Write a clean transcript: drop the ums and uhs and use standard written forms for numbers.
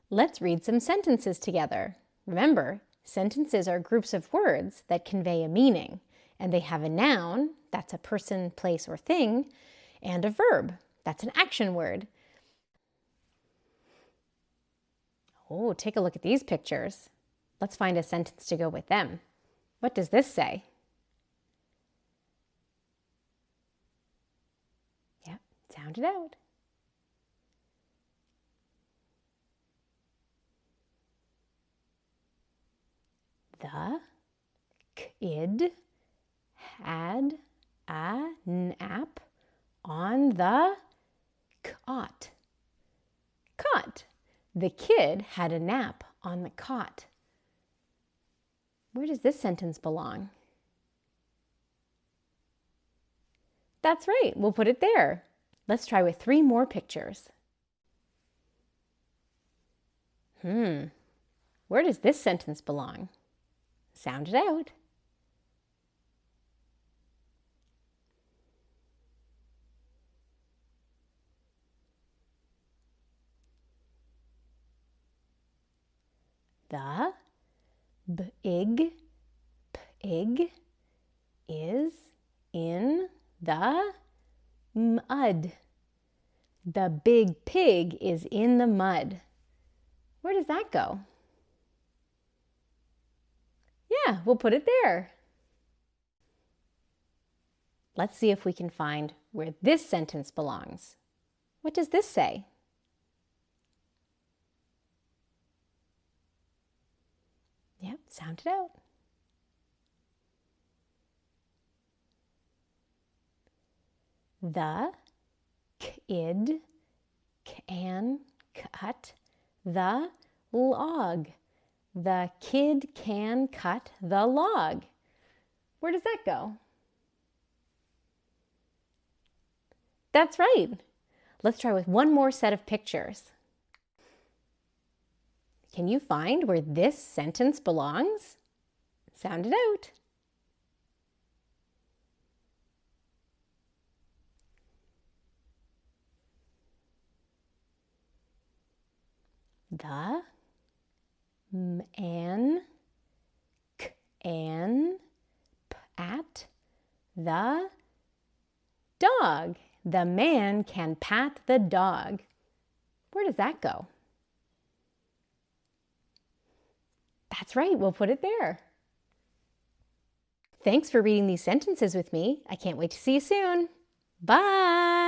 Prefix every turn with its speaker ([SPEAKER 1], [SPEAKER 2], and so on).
[SPEAKER 1] Let's read some sentences together. Remember, sentences are groups of words that convey a meaning, and they have a noun, that's a person, place, or thing, and a verb, that's an action word. Oh, take a look at these pictures. Let's find a sentence to go with them. What does this say? Yep, sound it out. The kid had a nap on the cot. Cot. The kid had a nap on the cot. Where does this sentence belong? That's right, we'll put it there. Let's try with 3 more pictures. Where does this sentence belong? Sound it out. The big pig is in the mud. The big pig is in the mud. Where does that go? Yeah, we'll put it there. Let's see if we can find where this sentence belongs. What does this say? Yep, sound it out. The kid can cut the log. The kid can cut the log. Where does that go? That's right. Let's try with one more set of pictures. Can you find where this sentence belongs? Sound it out. The man can pat the dog. The man can pat the dog. Where does that go? That's right, we'll put it there. Thanks for reading these sentences with me. I can't wait to see you soon. Bye!